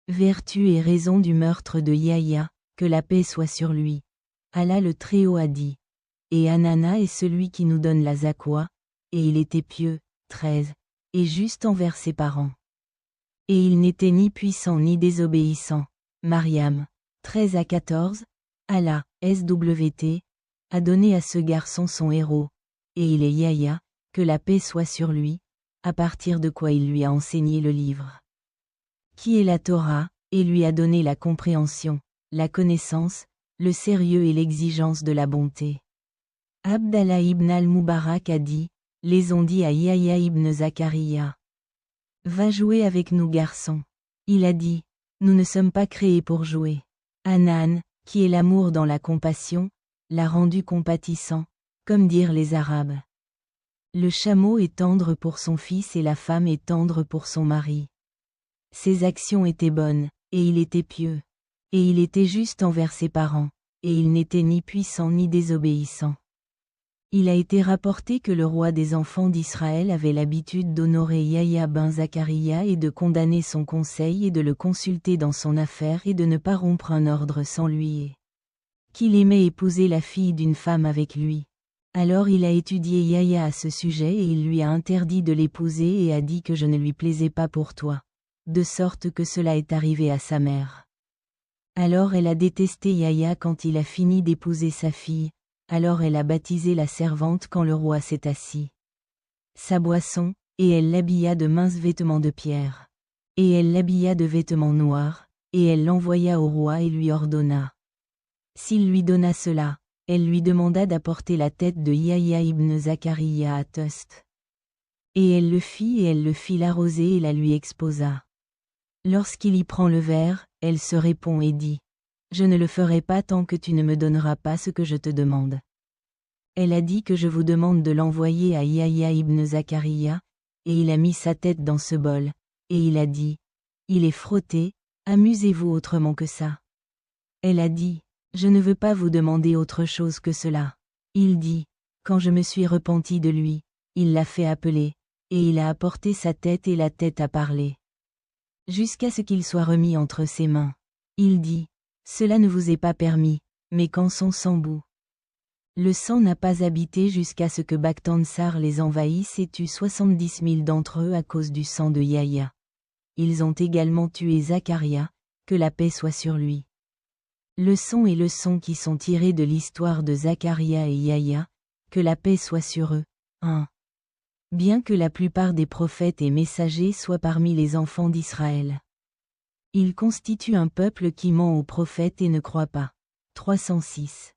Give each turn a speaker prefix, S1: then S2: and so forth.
S1: Vertu et raison du meurtre de Yahya, que la paix soit sur lui. Allah le Très-Haut a dit. Et Hanana est celui qui nous donne la zakwa, et il était pieux, 13, et juste envers ses parents. Et il n'était ni puissant ni désobéissant. Mariam, 13 à 14, Allah, SWT, a donné à ce garçon son héros, et il est Yahya, que la paix soit sur lui, à partir de quoi il lui a enseigné le livre, qui est la Torah, et lui a donné la compréhension, la connaissance, le sérieux et l'exigence de la bonté. Abdallah ibn al-Mubarak a dit, les ont dit à Yahya ibn Zakaria. Va jouer avec nous garçon. Il a dit, nous ne sommes pas créés pour jouer. Hanan, qui est l'amour dans la compassion, l'a rendu compatissant, comme dirent les Arabes. Le chameau est tendre pour son fils et la femme est tendre pour son mari. Ses actions étaient bonnes, et il était pieux. Et il était juste envers ses parents, et il n'était ni puissant ni désobéissant. Il a été rapporté que le roi des enfants d'Israël avait l'habitude d'honorer Yahya ben Zakaria et de condamner son conseil et de le consulter dans son affaire et de ne pas rompre un ordre sans lui et qu'il aimait épouser la fille d'une femme avec lui. Alors il a étudié Yahya à ce sujet et il lui a interdit de l'épouser et a dit que je ne lui plaisais pas pour toi. De sorte que cela est arrivé à sa mère. Alors elle a détesté Yahya quand il a fini d'épouser sa fille, alors elle a baptisé la servante quand le roi s'est assis. Sa boisson, et elle l'habilla de minces vêtements de pierre. Et elle l'habilla de vêtements noirs, et elle l'envoya au roi et lui ordonna. S'il lui donna cela, elle lui demanda d'apporter la tête de Yahya ibn Zakaria à Tust. Et elle le fit l'arroser et la lui exposa. Lorsqu'il y prend le verre, elle se répond et dit. Je ne le ferai pas tant que tu ne me donneras pas ce que je te demande. Elle a dit que je vous demande de l'envoyer à Yahya ibn Zakaria, et il a mis sa tête dans ce bol, et il a dit. Il est frotté, amusez-vous autrement que ça. Elle a dit. Je ne veux pas vous demander autre chose que cela. Il dit. Quand je me suis repenti de lui, il l'a fait appeler, et il a apporté sa tête et la tête a parlé. Jusqu'à ce qu'il soit remis entre ses mains. Il dit. Cela ne vous est pas permis, mais quand son sang bout. Le sang n'a pas habité jusqu'à ce que Bakhtansar les envahisse et tue 70 000 d'entre eux à cause du sang de Yahya. Ils ont également tué Zakaria, que la paix soit sur lui. Leçons et leçons qui sont tirées de l'histoire de Zakaria et Yahya, que la paix soit sur eux. 1. Bien que la plupart des prophètes et messagers soient parmi les enfants d'Israël. Ils constituent un peuple qui ment aux prophètes et ne croit pas. 306.